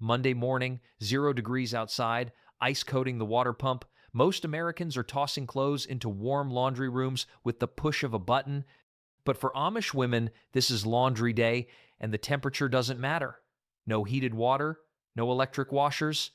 Monday morning, 0 degrees outside, ice coating the water pump. Most Americans are tossing clothes into warm laundry rooms with the push of a button. But for Amish women, this is laundry day, and the temperature doesn't matter. No heated water, no electric washers,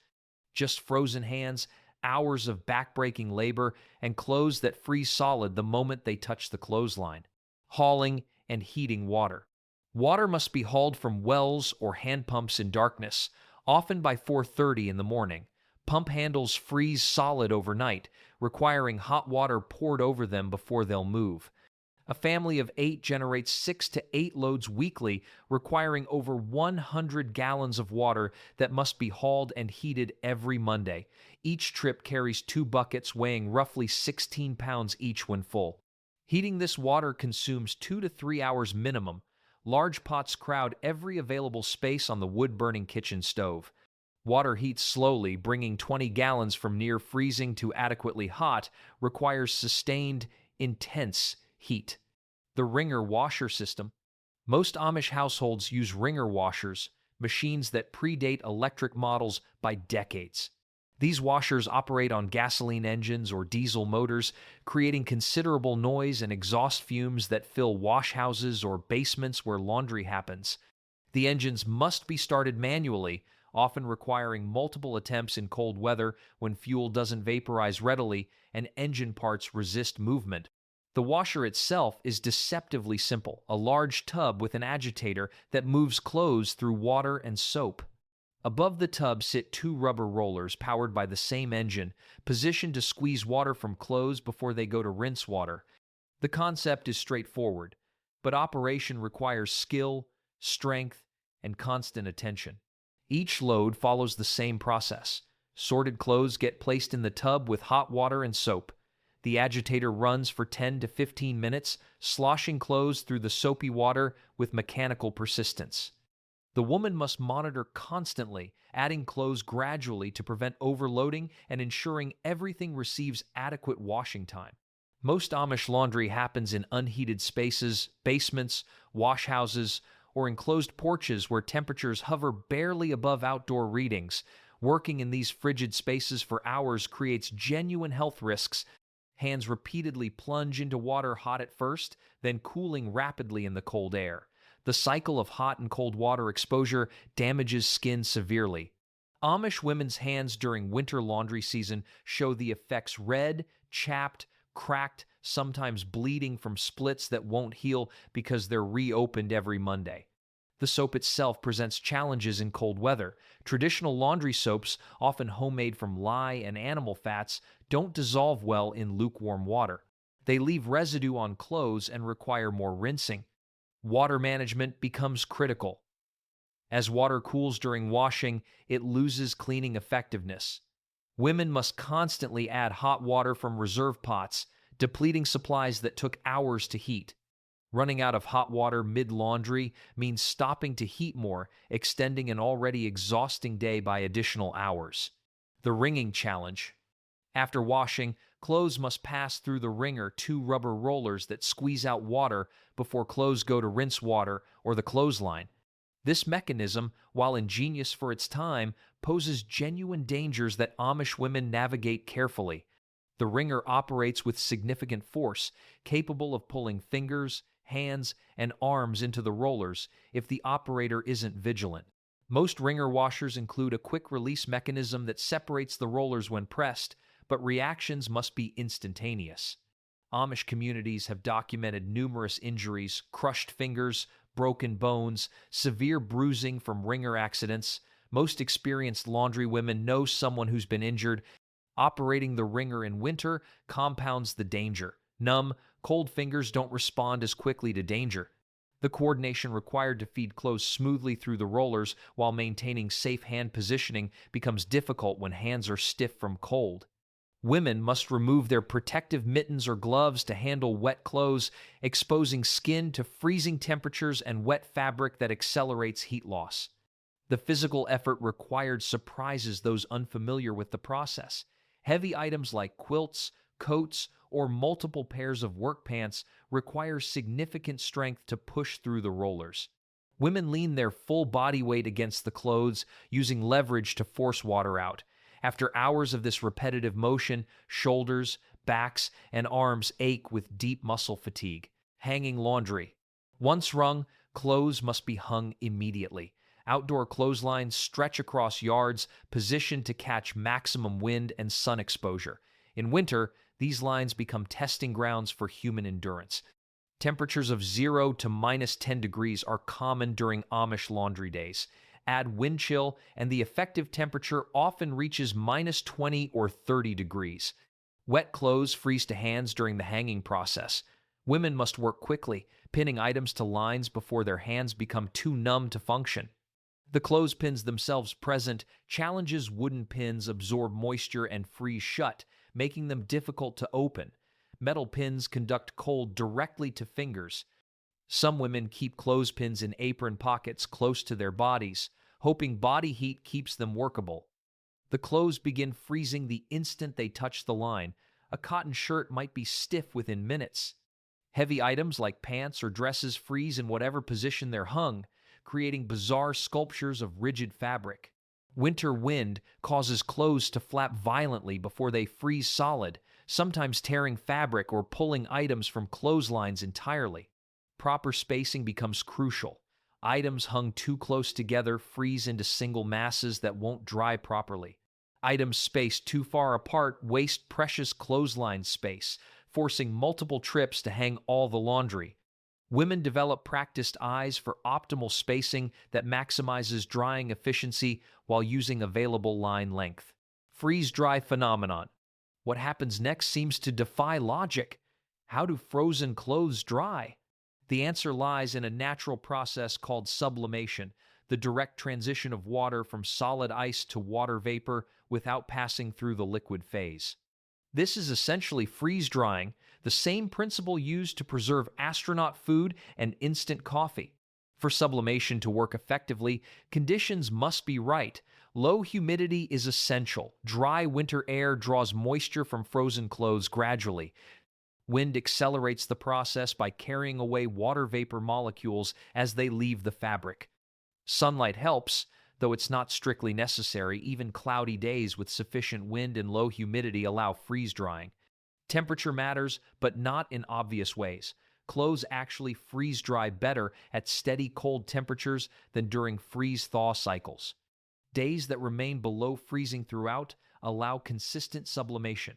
just frozen hands, hours of backbreaking labor, and clothes that freeze solid the moment they touch the clothesline. Hauling and heating water. Water must be hauled from wells or hand pumps in darkness, often by 4:30 in the morning. Pump handles freeze solid overnight, requiring hot water poured over them before they'll move. A family of 8 generates 6 to 8 loads weekly, requiring over 100 gallons of water that must be hauled and heated every Monday. Each trip carries 2 buckets weighing roughly 16 pounds each when full. Heating this water consumes 2 to 3 hours minimum. Large pots crowd every available space on the wood-burning kitchen stove. Water heats slowly, bringing 20 gallons from near freezing to adequately hot, requires sustained, intense heat. The wringer washer system. Most Amish households use wringer washers, machines that predate electric models by decades. These washers operate on gasoline engines or diesel motors, creating considerable noise and exhaust fumes that fill washhouses or basements where laundry happens. The engines must be started manually, often requiring multiple attempts in cold weather when fuel doesn't vaporize readily and engine parts resist movement. The washer itself is deceptively simple, a large tub with an agitator that moves clothes through water and soap. Above the tub sit 2 rubber rollers powered by the same engine, positioned to squeeze water from clothes before they go to rinse water. The concept is straightforward, but operation requires skill, strength, and constant attention. Each load follows the same process. Sorted clothes get placed in the tub with hot water and soap. The agitator runs for 10 to 15 minutes, sloshing clothes through the soapy water with mechanical persistence. The woman must monitor constantly, adding clothes gradually to prevent overloading and ensuring everything receives adequate washing time. Most Amish laundry happens in unheated spaces, basements, washhouses, or enclosed porches where temperatures hover barely above outdoor readings. Working in these frigid spaces for hours creates genuine health risks. Hands repeatedly plunge into water hot at first, then cooling rapidly in the cold air. The cycle of hot and cold water exposure damages skin severely. Amish women's hands during winter laundry season show the effects: red, chapped, cracked, sometimes bleeding from splits that won't heal because they're reopened every Monday. The soap itself presents challenges in cold weather. Traditional laundry soaps, often homemade from lye and animal fats, don't dissolve well in lukewarm water. They leave residue on clothes and require more rinsing. Water management becomes critical. As water cools during washing, it loses cleaning effectiveness. Women must constantly add hot water from reserve pots, depleting supplies that took hours to heat. Running out of hot water mid-laundry means stopping to heat more, extending an already exhausting day by additional hours. The wringing challenge. After washing, clothes must pass through the wringer, 2 rubber rollers that squeeze out water before clothes go to rinse water or the clothesline. This mechanism, while ingenious for its time, poses genuine dangers that Amish women navigate carefully. The wringer operates with significant force, capable of pulling fingers, hands, and arms into the rollers if the operator isn't vigilant. Most wringer washers include a quick release mechanism that separates the rollers when pressed, but reactions must be instantaneous. Amish communities have documented numerous injuries: crushed fingers, broken bones, severe bruising from wringer accidents. Most experienced laundry women know someone who's been injured. Operating the wringer in winter compounds the danger. Numb, cold fingers don't respond as quickly to danger. The coordination required to feed clothes smoothly through the rollers while maintaining safe hand positioning becomes difficult when hands are stiff from cold. Women must remove their protective mittens or gloves to handle wet clothes, exposing skin to freezing temperatures and wet fabric that accelerates heat loss. The physical effort required surprises those unfamiliar with the process. Heavy items like quilts, coats, or multiple pairs of work pants require significant strength to push through the rollers. Women lean their full body weight against the clothes, using leverage to force water out. After hours of this repetitive motion, shoulders, backs, and arms ache with deep muscle fatigue. Hanging laundry. Once wrung, clothes must be hung immediately. Outdoor clotheslines stretch across yards, positioned to catch maximum wind and sun exposure. In winter, these lines become testing grounds for human endurance. Temperatures of 0 to -10 degrees are common during Amish laundry days. Add wind chill, and the effective temperature often reaches -20 or 30 degrees. Wet clothes freeze to hands during the hanging process. Women must work quickly, pinning items to lines before their hands become too numb to function. The clothespins themselves present challenges wooden pins absorb moisture and freeze shut, making them difficult to open. Metal pins conduct cold directly to fingers. Some women keep clothespins in apron pockets close to their bodies, hoping body heat keeps them workable. The clothes begin freezing the instant they touch the line. A cotton shirt might be stiff within minutes. Heavy items like pants or dresses freeze in whatever position they're hung, creating bizarre sculptures of rigid fabric. Winter wind causes clothes to flap violently before they freeze solid, sometimes tearing fabric or pulling items from clotheslines entirely. Proper spacing becomes crucial. Items hung too close together freeze into single masses that won't dry properly. Items spaced too far apart waste precious clothesline space, forcing multiple trips to hang all the laundry. Women develop practiced eyes for optimal spacing that maximizes drying efficiency while using available line length. Freeze-dry phenomenon. What happens next seems to defy logic. How do frozen clothes dry? The answer lies in a natural process called sublimation, the direct transition of water from solid ice to water vapor without passing through the liquid phase. This is essentially freeze-drying, the same principle used to preserve astronaut food and instant coffee. For sublimation to work effectively, conditions must be right. Low humidity is essential. Dry winter air draws moisture from frozen clothes gradually. Wind accelerates the process by carrying away water vapor molecules as they leave the fabric. Sunlight helps, though it's not strictly necessary. Even cloudy days with sufficient wind and low humidity allow freeze-drying. Temperature matters, but not in obvious ways. Clothes actually freeze-dry better at steady cold temperatures than during freeze-thaw cycles. Days that remain below freezing throughout allow consistent sublimation.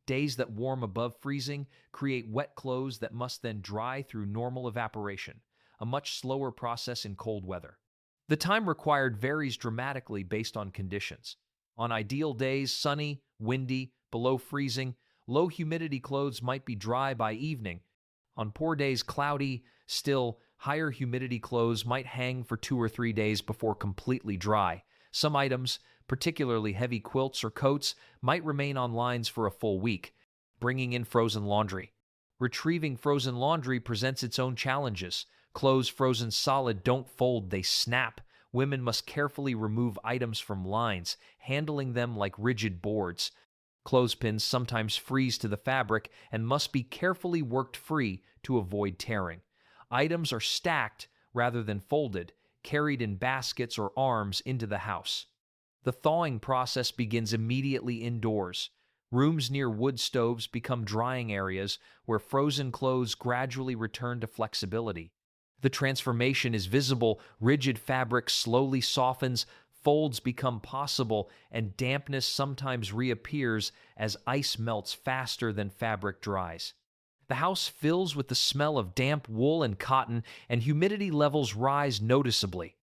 Days that warm above freezing create wet clothes that must then dry through normal evaporation, a much slower process in cold weather. The time required varies dramatically based on conditions. On ideal days, sunny, windy, below freezing, low humidity clothes might be dry by evening. On poor days, cloudy, still, higher humidity clothes might hang for 2 or 3 days before completely dry. Some items, particularly heavy quilts or coats, might remain on lines for a full week. Bringing in frozen laundry. Retrieving frozen laundry presents its own challenges. Clothes frozen solid don't fold, they snap. Women must carefully remove items from lines, handling them like rigid boards. Clothespins sometimes freeze to the fabric and must be carefully worked free to avoid tearing. Items are stacked rather than folded, carried in baskets or arms into the house. The thawing process begins immediately indoors. Rooms near wood stoves become drying areas where frozen clothes gradually return to flexibility. The transformation is visible. Rigid fabric slowly softens, folds become possible, and dampness sometimes reappears as ice melts faster than fabric dries. The house fills with the smell of damp wool and cotton, and humidity levels rise noticeably.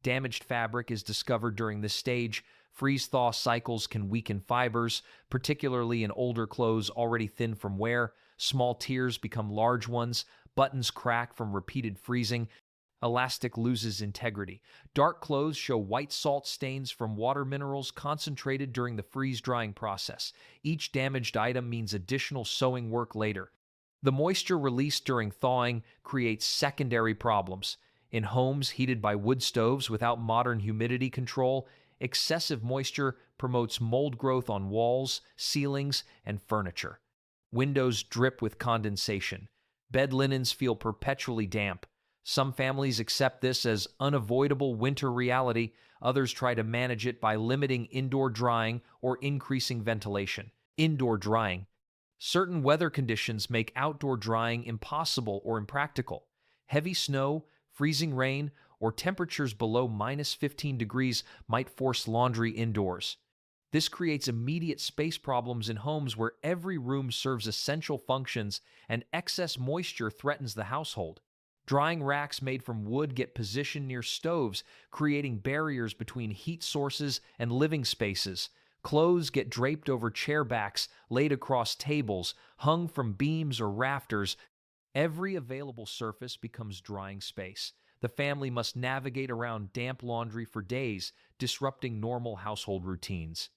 Damaged fabric is discovered during this stage. Freeze-thaw cycles can weaken fibers, particularly in older clothes already thin from wear. Small tears become large ones. Buttons crack from repeated freezing. Elastic loses integrity. Dark clothes show white salt stains from water minerals concentrated during the freeze-drying process. Each damaged item means additional sewing work later. The moisture released during thawing creates secondary problems. In homes heated by wood stoves without modern humidity control, excessive moisture promotes mold growth on walls, ceilings, and furniture. Windows drip with condensation. Bed linens feel perpetually damp. Some families accept this as unavoidable winter reality. Others try to manage it by limiting indoor drying or increasing ventilation. Indoor drying. Certain weather conditions make outdoor drying impossible or impractical. Heavy snow, freezing rain, or temperatures below -15 degrees might force laundry indoors. This creates immediate space problems in homes where every room serves essential functions and excess moisture threatens the household. Drying racks made from wood get positioned near stoves, creating barriers between heat sources and living spaces. Clothes get draped over chair backs, laid across tables, hung from beams or rafters. Every available surface becomes drying space. The family must navigate around damp laundry for days, disrupting normal household routines.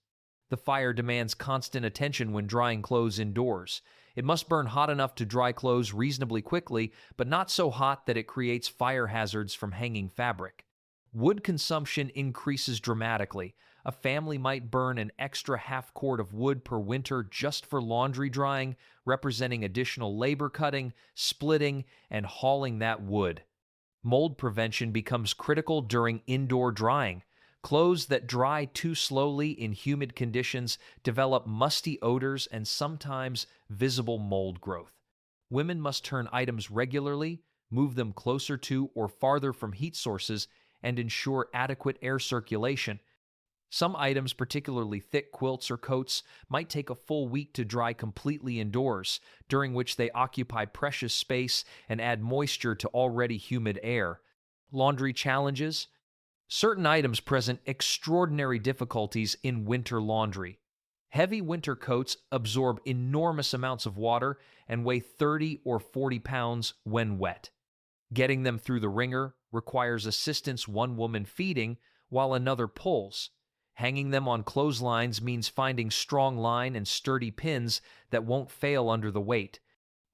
The fire demands constant attention when drying clothes indoors. It must burn hot enough to dry clothes reasonably quickly, but not so hot that it creates fire hazards from hanging fabric. Wood consumption increases dramatically. A family might burn an extra half cord of wood per winter just for laundry drying, representing additional labor cutting, splitting, and hauling that wood. Mold prevention becomes critical during indoor drying. Clothes that dry too slowly in humid conditions develop musty odors and sometimes visible mold growth. Women must turn items regularly, move them closer to or farther from heat sources, and ensure adequate air circulation. Some items, particularly thick quilts or coats, might take a full week to dry completely indoors, during which they occupy precious space and add moisture to already humid air. Laundry challenges. Certain items present extraordinary difficulties in winter laundry. Heavy winter coats absorb enormous amounts of water and weigh 30 or 40 pounds when wet. Getting them through the wringer requires assistance one woman feeding while another pulls. Hanging them on clotheslines means finding strong line and sturdy pins that won't fail under the weight.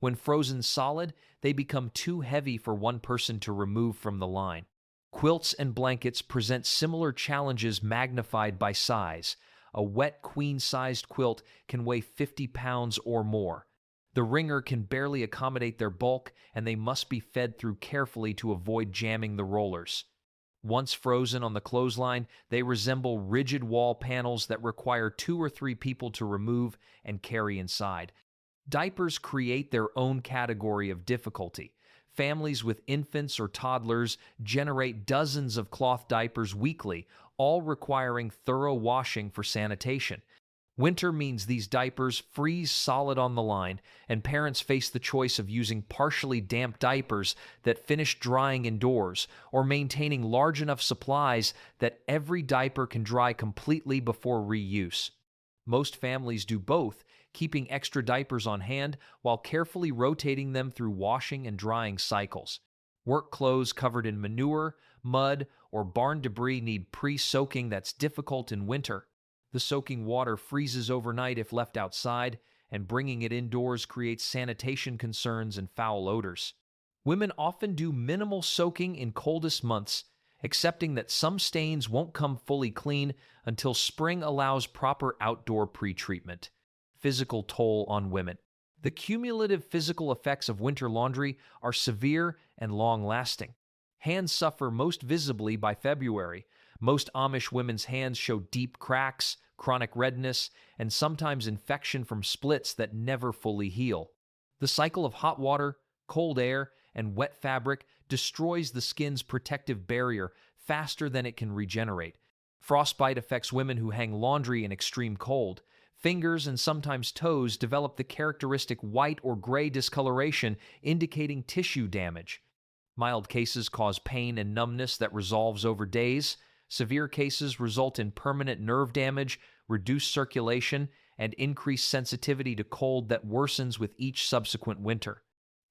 When frozen solid, they become too heavy for one person to remove from the line. Quilts and blankets present similar challenges magnified by size. A wet queen-sized quilt can weigh 50 pounds or more. The wringer can barely accommodate their bulk, and they must be fed through carefully to avoid jamming the rollers. Once frozen on the clothesline, they resemble rigid wall panels that require 2 or 3 people to remove and carry inside. Diapers create their own category of difficulty. Families with infants or toddlers generate dozens of cloth diapers weekly, all requiring thorough washing for sanitation. Winter means these diapers freeze solid on the line, and parents face the choice of using partially damp diapers that finish drying indoors, or maintaining large enough supplies that every diaper can dry completely before reuse. Most families do both, keeping extra diapers on hand while carefully rotating them through washing and drying cycles. Work clothes covered in manure, mud, or barn debris need pre-soaking that's difficult in winter. The soaking water freezes overnight if left outside, and bringing it indoors creates sanitation concerns and foul odors. Women often do minimal soaking in coldest months, accepting that some stains won't come fully clean until spring allows proper outdoor pre-treatment. Physical toll on women. The cumulative physical effects of winter laundry are severe and long-lasting. Hands suffer most visibly by February. Most Amish women's hands show deep cracks, chronic redness, and sometimes infection from splits that never fully heal. The cycle of hot water, cold air, and wet fabric destroys the skin's protective barrier faster than it can regenerate. Frostbite affects women who hang laundry in extreme cold. Fingers and sometimes toes develop the characteristic white or gray discoloration indicating tissue damage. Mild cases cause pain and numbness that resolves over days. Severe cases result in permanent nerve damage, reduced circulation, and increased sensitivity to cold that worsens with each subsequent winter.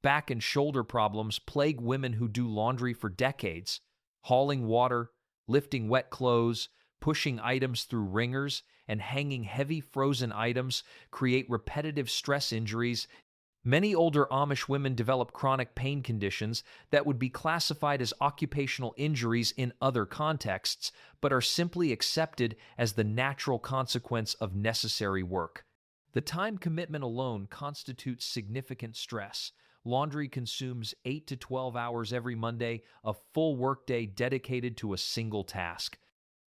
Back and shoulder problems plague women who do laundry for decades. Hauling water, lifting wet clothes, pushing items through wringers, and hanging heavy frozen items create repetitive stress injuries. Many older Amish women develop chronic pain conditions that would be classified as occupational injuries in other contexts, but are simply accepted as the natural consequence of necessary work. The time commitment alone constitutes significant stress. laundry consumes 8 to 12 hours every Monday, a full workday dedicated to a single task.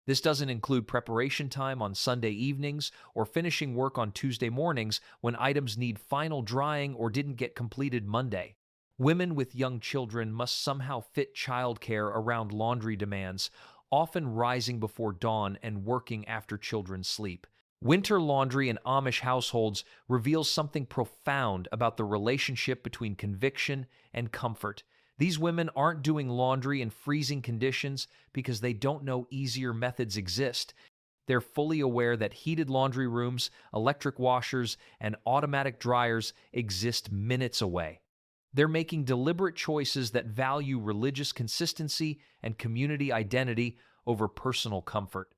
This doesn't include preparation time on Sunday evenings or finishing work on Tuesday mornings when items need final drying or didn't get completed Monday. Women with young children must somehow fit childcare around laundry demands, often rising before dawn and working after children sleep. Winter laundry in Amish households reveals something profound about the relationship between conviction and comfort. These women aren't doing laundry in freezing conditions because they don't know easier methods exist. They're fully aware that heated laundry rooms, electric washers, and automatic dryers exist minutes away. They're making deliberate choices that value religious consistency and community identity over personal comfort.